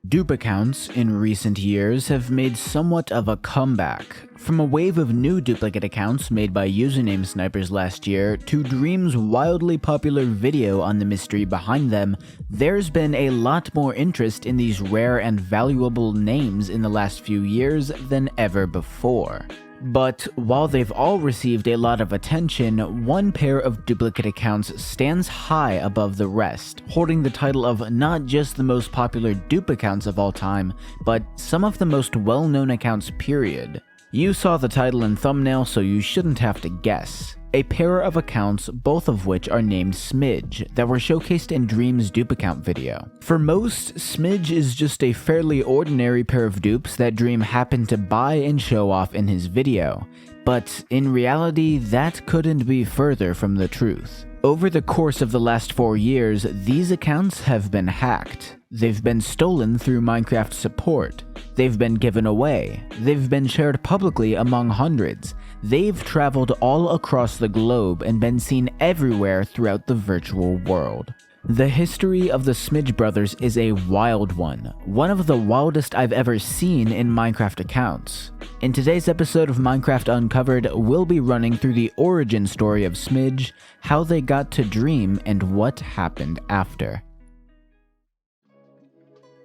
Dupe accounts in recent years have made somewhat of a comeback. From a wave of new duplicate accounts made by username snipers last year to Dream's wildly popular video on the mystery behind them, there's been a lot more interest in these rare and valuable names in the last few years than ever before. But while they've all received a lot of attention, one pair of duplicate accounts stands high above the rest, holding the title of not just the most popular dupe accounts of all time, but some of the most well-known accounts period. You saw the title and thumbnail, so you shouldn't have to guess. A pair of accounts, both of which are named Smidge, that were showcased in Dream's dupe account video. For most, Smidge is just a fairly ordinary pair of dupes that Dream happened to buy and show off in his video. But in reality, that couldn't be further from the truth. Over the course of the last 4 years, these accounts have been hacked. They've been stolen through Minecraft support. They've been given away. They've been shared publicly among hundreds. They've traveled all across the globe and been seen everywhere throughout the virtual world. The history of the Smidge brothers is a wild one of the wildest I've ever seen in Minecraft accounts. In today's episode of Minecraft Uncovered, we'll be running through the origin story of Smidge, how they got to Dream, and what happened after.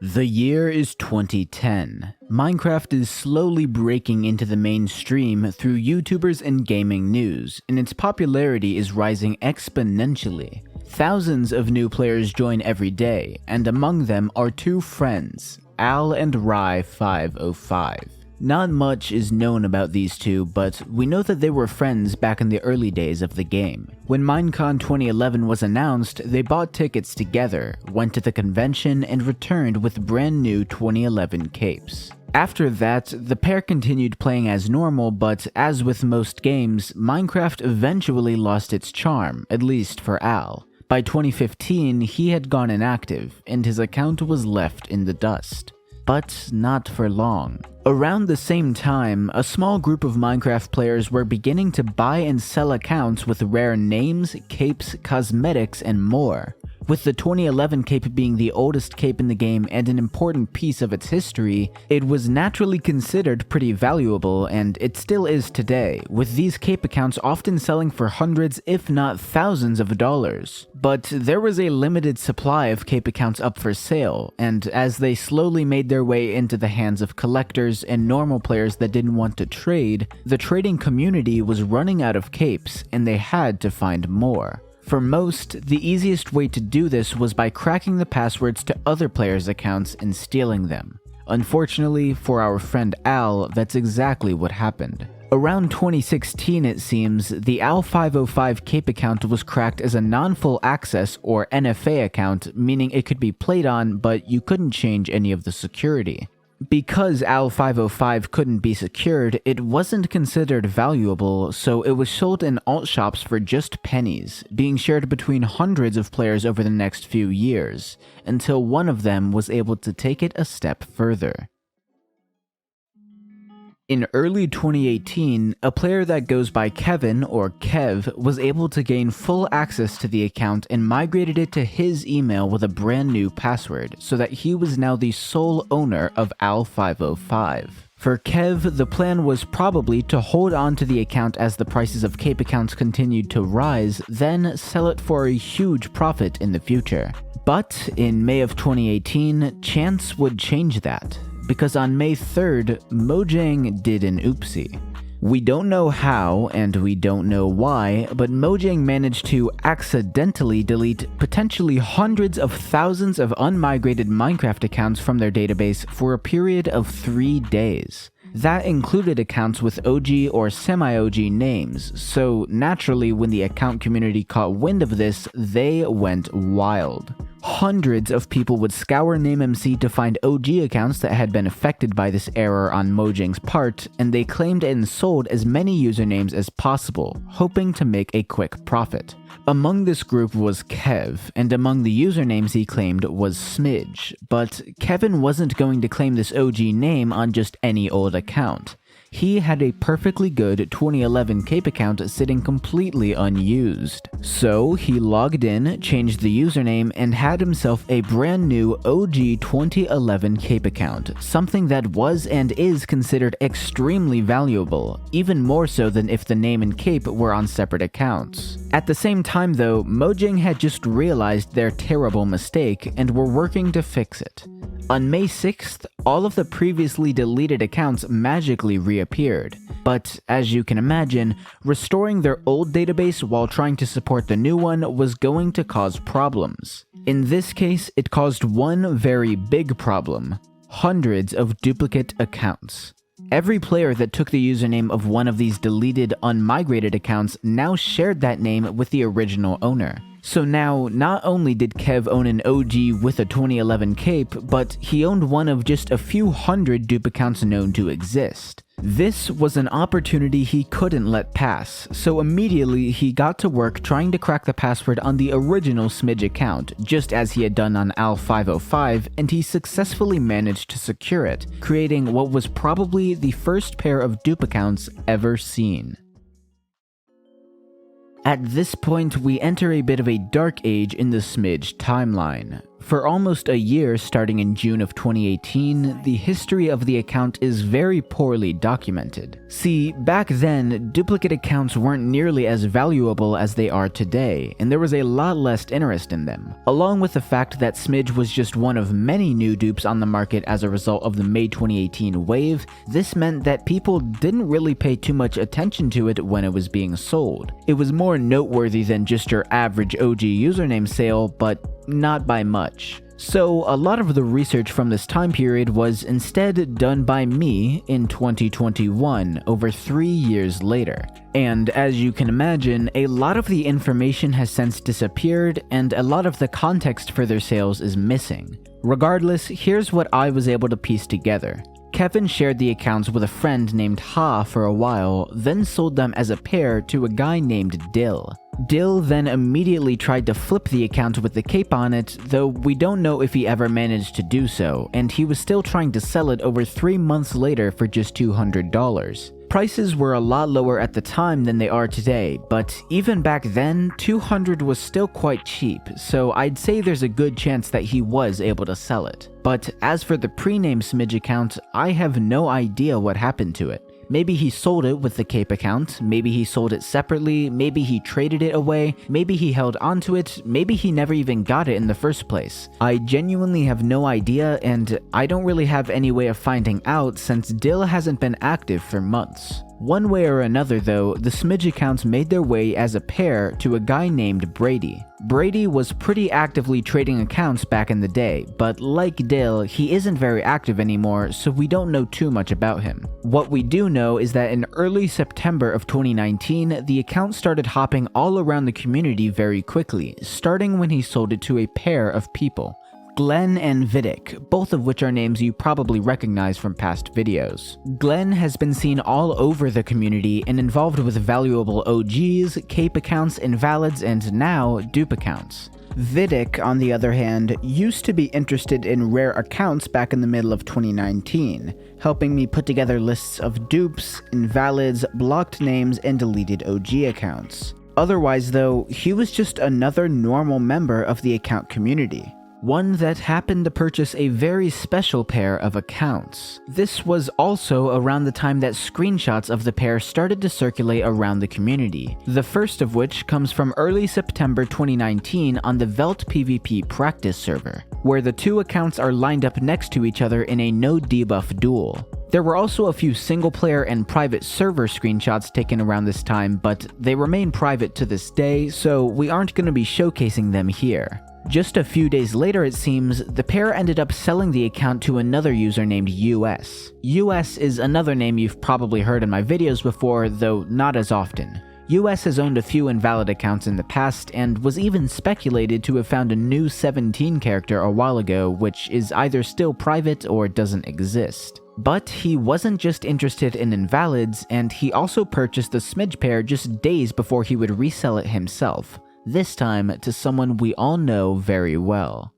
The year is 2010. Minecraft is slowly breaking into the mainstream through YouTubers and gaming news, and its popularity is rising exponentially. Thousands of new players join every day, and among them are two friends, Al and Rye505. Not much is known about these two, but we know that they were friends back in the early days of the game. When Minecon 2011 was announced, they bought tickets together, went to the convention, and returned with brand new 2011 capes. After that, the pair continued playing as normal, but as with most games, Minecraft eventually lost its charm, at least for Al. By 2015, he had gone inactive, and his account was left in the dust. But not for long. Around the same time, a small group of Minecraft players were beginning to buy and sell accounts with rare names, capes, cosmetics, and more. With the 2011 cape being the oldest cape in the game and an important piece of its history, it was naturally considered pretty valuable, and it still is today, with these cape accounts often selling for hundreds if not thousands of dollars. But there was a limited supply of cape accounts up for sale, and as they slowly made their way into the hands of collectors and normal players that didn't want to trade, the trading community was running out of capes, and they had to find more. For most, the easiest way to do this was by cracking the passwords to other players' accounts and stealing them. Unfortunately, for our friend Al, that's exactly what happened. Around 2016, it seems, the Al505 cape account was cracked as a non-full access or NFA account, meaning it could be played on, but you couldn't change any of the security. Because Al505 couldn't be secured, it wasn't considered valuable, so it was sold in alt shops for just pennies, being shared between hundreds of players over the next few years, until one of them was able to take it a step further. In early 2018, a player that goes by Kevin, or Kev, was able to gain full access to the account and migrated it to his email with a brand new password, so that he was now the sole owner of Al505. For Kev, the plan was probably to hold on to the account as the prices of cape accounts continued to rise, then sell it for a huge profit in the future. But in May of 2018, chance would change that. Because on May 3rd, Mojang did an oopsie. We don't know how, and we don't know why, but Mojang managed to accidentally delete potentially hundreds of thousands of unmigrated Minecraft accounts from their database for a period of 3 days. That included accounts with OG or semi-OG names, so naturally when the account community caught wind of this, they went wild. Hundreds of people would scour NameMC to find OG accounts that had been affected by this error on Mojang's part, and they claimed and sold as many usernames as possible, hoping to make a quick profit. Among this group was Kev, and among the usernames he claimed was Smidge, but Kevin wasn't going to claim this OG name on just any old account. He had a perfectly good 2011 Cape account sitting completely unused. So he logged in, changed the username, and had himself a brand new OG 2011 Cape account, something that was and is considered extremely valuable, even more so than if the name and Cape were on separate accounts. At the same time though, Mojang had just realized their terrible mistake and were working to fix it. On May 6th, all of the previously deleted accounts magically reappeared, but as you can imagine, restoring their old database while trying to support the new one was going to cause problems. In this case, it caused one very big problem: hundreds of duplicate accounts. Every player that took the username of one of these deleted, unmigrated accounts now shared that name with the original owner. So now, not only did Kev own an OG with a 2011 Cape, but he owned one of just a few hundred dupe accounts known to exist. This was an opportunity he couldn't let pass, so immediately he got to work trying to crack the password on the original Smidge account, just as he had done on Al505, and he successfully managed to secure it, creating what was probably the first pair of dupe accounts ever seen. At this point, we enter a bit of a dark age in the Smidge timeline. For almost a year, starting in June of 2018, the history of the account is very poorly documented. See, back then, duplicate accounts weren't nearly as valuable as they are today, and there was a lot less interest in them. Along with the fact that Smidge was just one of many new dupes on the market as a result of the May 2018 wave, this meant that people didn't really pay too much attention to it when it was being sold. It was more noteworthy than just your average OG username sale, but not by much. So a lot of the research from this time period was instead done by me in 2021, over 3 years later. And as you can imagine, a lot of the information has since disappeared and a lot of the context for their sales is missing. Regardless, here's what I was able to piece together. Kevin shared the accounts with a friend named Ha for a while, then sold them as a pair to a guy named Dill. Dill then immediately tried to flip the account with the cape on it, though we don't know if he ever managed to do so, and he was still trying to sell it over 3 months later for just $200. Prices were a lot lower at the time than they are today, but even back then, $200 was still quite cheap, so I'd say there's a good chance that he was able to sell it. But as for the pre-name Smidge account, I have no idea what happened to it. Maybe he sold it with the Cape account, maybe he sold it separately, maybe he traded it away, maybe he held onto it, maybe he never even got it in the first place. I genuinely have no idea, and I don't really have any way of finding out since Dill hasn't been active for months. One way or another though, the Smidge accounts made their way as a pair to a guy named Brady. Brady was pretty actively trading accounts back in the day, but like Dill, he isn't very active anymore, so we don't know too much about him. What we do know is that in early September of 2019, the account started hopping all around the community very quickly, starting when he sold it to a pair of people. Glenn and Vidic, both of which are names you probably recognize from past videos. Glenn has been seen all over the community and involved with valuable OGs, Cape accounts, invalids, and now dupe accounts. Vidic, on the other hand, used to be interested in rare accounts back in the middle of 2019, helping me put together lists of dupes, invalids, blocked names, and deleted OG accounts. Otherwise though, he was just another normal member of the account community. One that happened to purchase a very special pair of accounts. This was also around the time that screenshots of the pair started to circulate around the community, the first of which comes from early September 2019 on the Velt PvP practice server, where the two accounts are lined up next to each other in a no debuff duel. There were also a few single-player and private server screenshots taken around this time, but they remain private to this day, so we aren't going to be showcasing them here. Just a few days later, it seems, the pair ended up selling the account to another user named US. US is another name you've probably heard in my videos before, though not as often. US has owned a few invalid accounts in the past, and was even speculated to have found a new 17 character a while ago, which is either still private or doesn't exist. But he wasn't just interested in invalids, and he also purchased the Smidge pair just days before he would resell it himself. This time to someone we all know very well.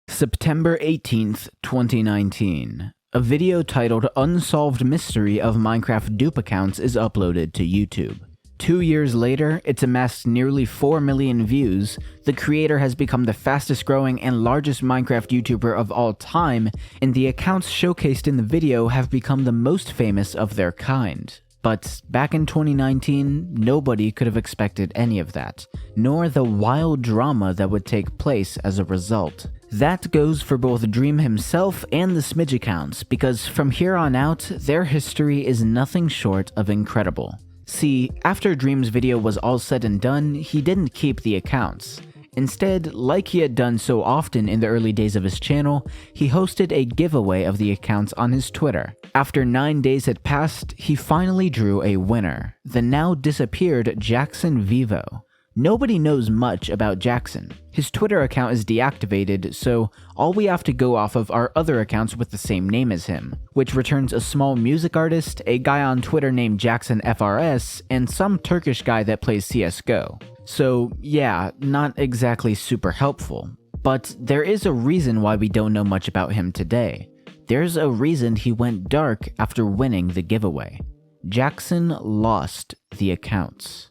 September 18th, 2019. a video titled Unsolved Mystery of Minecraft Dupe Accounts is uploaded to YouTube. 2 years later, it's amassed nearly 4 million views. The creator has become the fastest growing and largest Minecraft YouTuber of all time, and the accounts showcased in the video have become the most famous of their kind. But back in 2019, nobody could have expected any of that, nor the wild drama that would take place as a result. That goes for both Dream himself and the Smidge accounts, because from here on out, their history is nothing short of incredible. See, after Dream's video was all said and done, he didn't keep the accounts. Instead, like he had done so often in the early days of his channel, he hosted a giveaway of the accounts on his Twitter. After 9 days had passed, he finally drew a winner, the now disappeared Jackson Vivo. Nobody knows much about Jackson. His Twitter account is deactivated, so all we have to go off of are other accounts with the same name as him, which returns a small music artist, a guy on Twitter named Jackson FRS, and some Turkish guy that plays CSGO. So yeah, not exactly super helpful. But there is a reason why we don't know much about him today. There's a reason he went dark after winning the giveaway. Jackson lost the accounts.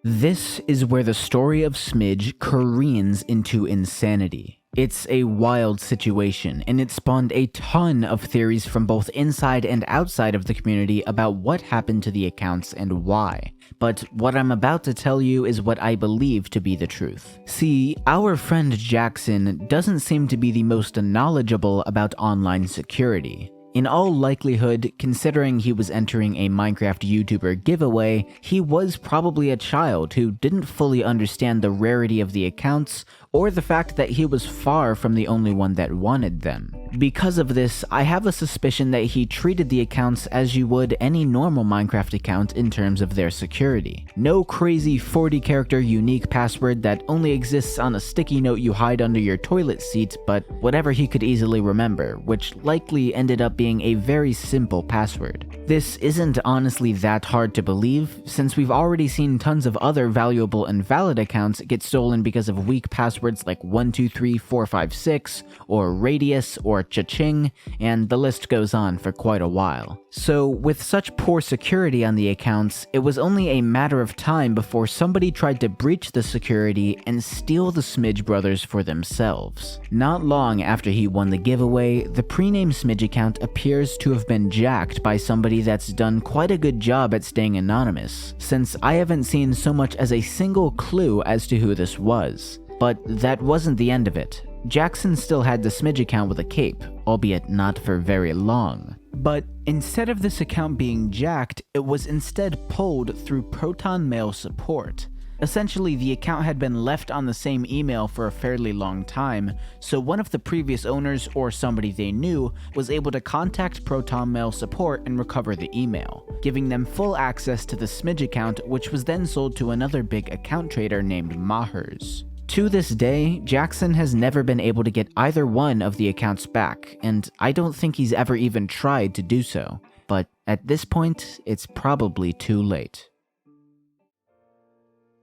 This is where the story of Smidge careens into insanity. It's a wild situation, and it spawned a ton of theories from both inside and outside of the community about what happened to the accounts and why. But what I'm about to tell you is what I believe to be the truth. See, our friend Jackson doesn't seem to be the most knowledgeable about online security. In all likelihood, considering he was entering a Minecraft YouTuber giveaway, he was probably a child who didn't fully understand the rarity of the accounts or the fact that he was far from the only one that wanted them. Because of this, I have a suspicion that he treated the accounts as you would any normal Minecraft account in terms of their security. No crazy 40-character unique password that only exists on a sticky note you hide under your toilet seat, but whatever he could easily remember, which likely ended up being a very simple password. This isn't honestly that hard to believe, since we've already seen tons of other valuable and valid accounts get stolen because of weak passwords like 123456, or Radius, or Cha-Ching, and the list goes on for quite a while. So with such poor security on the accounts, it was only a matter of time before somebody tried to breach the security and steal the Smidge brothers for themselves. Not long after he won the giveaway, the pre-named Smidge account appears to have been jacked by somebody that's done quite a good job at staying anonymous, since I haven't seen so much as a single clue as to who this was. But that wasn't the end of it. Jackson still had the Smidge account with a cape, albeit not for very long. But instead of this account being jacked, it was instead pulled through Proton Mail support. Essentially, the account had been left on the same email for a fairly long time, so one of the previous owners or somebody they knew was able to contact Proton Mail support and recover the email, giving them full access to the Smidge account, which was then sold to another big account trader named Mahers. To this day, Jackson has never been able to get either one of the accounts back, and I don't think he's ever even tried to do so. But at this point, it's probably too late.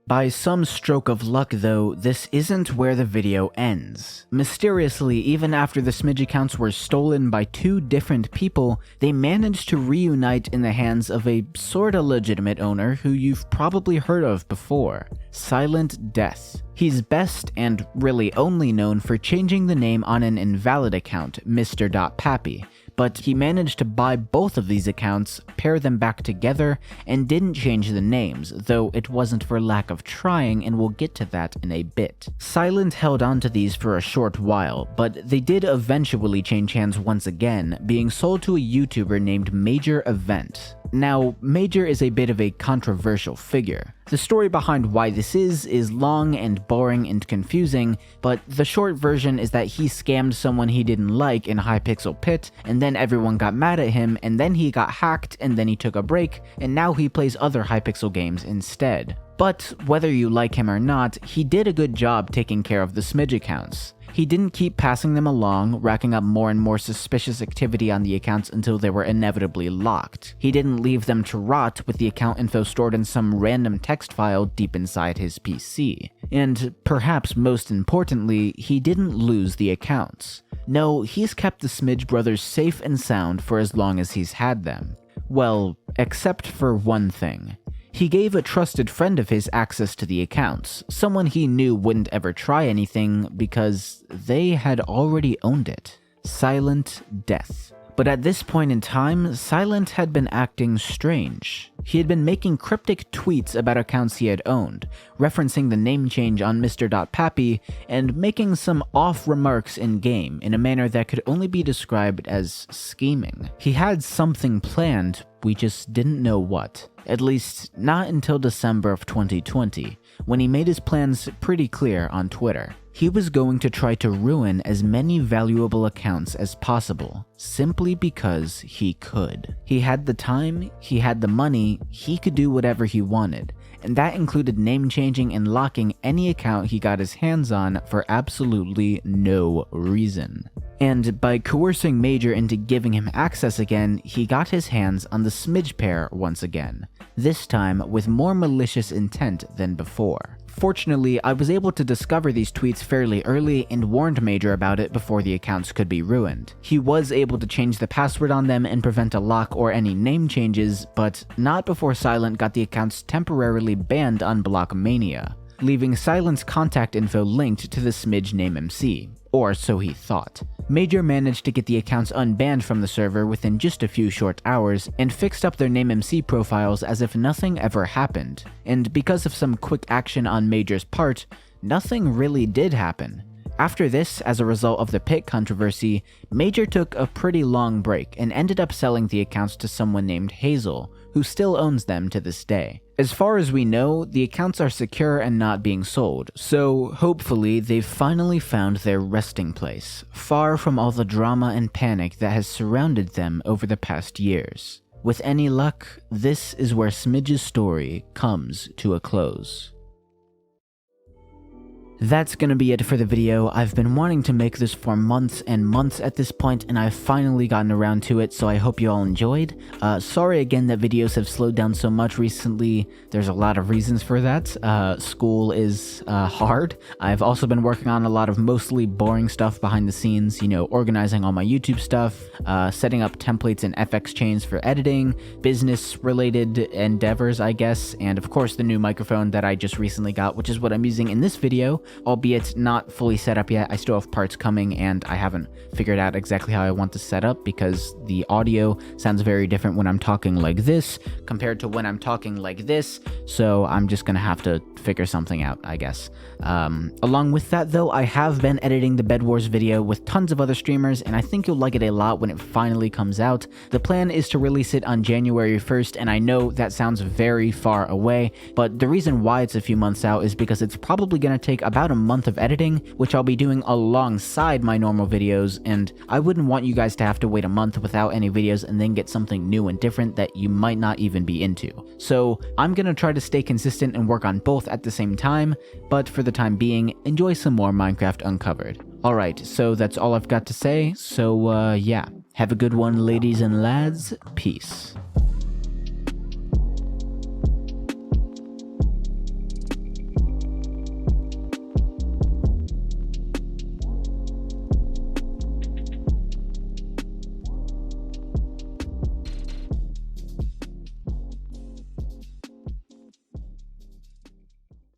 By some stroke of luck though, this isn't where the video ends. Mysteriously, even after the Smidge accounts were stolen by 2 different people, they managed to reunite in the hands of a sorta legitimate owner who you've probably heard of before, Silent Death. He's best and really only known for changing the name on an invalid account, Mr.Pappy, but he managed to buy both of these accounts, pair them back together, and didn't change the names, though it wasn't for lack of trying, and we'll get to that in a bit. Silent held on to these for a short while, but they did eventually change hands once again, being sold to a YouTuber named Major Event. Now, Major is a bit of a controversial figure. The story behind why this is long and boring and confusing, but the short version is that he scammed someone he didn't like in Hypixel Pit, and then everyone got mad at him, and then he got hacked, and then he took a break, and now he plays other Hypixel games instead. But whether you like him or not, he did a good job taking care of the Smidge accounts. He didn't keep passing them along, racking up more and more suspicious activity on the accounts until they were inevitably locked. He didn't leave them to rot with the account info stored in some random text file deep inside his PC. And perhaps most importantly, he didn't lose the accounts. No, he's kept the Smidge brothers safe and sound for as long as he's had them. Well, except for one thing. He gave a trusted friend of his access to the accounts, someone he knew wouldn't ever try anything because they had already owned it. Silent Death. But at this point in time, Silent had been acting strange. He had been making cryptic tweets about accounts he had owned, referencing the name change on Mr.Pappy, and making some off remarks in-game in a manner that could only be described as scheming. He had something planned, we just didn't know what. At least, not until December of 2020, when he made his plans pretty clear on Twitter. He was going to try to ruin as many valuable accounts as possible, simply because he could. He had the time, he had the money, he could do whatever he wanted, and that included name changing and locking any account he got his hands on for absolutely no reason. And by coercing Major into giving him access again, he got his hands on the Smidge pair once again, this time with more malicious intent than before. Fortunately, I was able to discover these tweets fairly early and warned Major about it before the accounts could be ruined. He was able to change the password on them and prevent a lock or any name changes, but not before Silent got the accounts temporarily banned on Blockmania, leaving Silent's contact info linked to the Smidge name MC. Or so he thought. Major managed to get the accounts unbanned from the server within just a few short hours and fixed up their name MC profiles as if nothing ever happened. And because of some quick action on Major's part, nothing really did happen. After this, as a result of the pit controversy, Major took a pretty long break and ended up selling the accounts to someone named Hazel, who still owns them to this day. As far as we know, the accounts are secure and not being sold, so hopefully they've finally found their resting place, far from all the drama and panic that has surrounded them over the past years. With any luck, this is where Smidge's story comes to a close. That's gonna be it for the video. I've been wanting to make this for months and months at this point, and I've finally gotten around to it, so I hope you all enjoyed. Sorry again that videos have slowed down so much recently. There's a lot of reasons for that. School is hard. I've also been working on a lot of mostly boring stuff behind the scenes, you know, organizing all my YouTube stuff, setting up templates and FX chains for editing, business-related endeavors, I guess, and of course the new microphone that I just recently got, which is what I'm using in this video. Albeit not fully set up yet. I still have parts coming and I haven't figured out exactly how I want to set up because the audio sounds very different when I'm talking like this compared to when I'm talking like this, so I'm just gonna have to figure something out, I guess. Along with that though, I have been editing the Bed Wars video with tons of other streamers and I think you'll like it a lot when it finally comes out. The plan is to release it on January 1st and I know that sounds very far away, but the reason why it's a few months out is because it's probably gonna take about a month of editing, which I'll be doing alongside my normal videos, and I wouldn't want you guys to have to wait a month without any videos and then get something new and different that you might not even be into. So I'm gonna try to stay consistent and work on both at the same time, but for the time being, enjoy some more Minecraft Uncovered. Alright, so that's all I've got to say, so yeah. Have a good one, ladies and lads. Peace.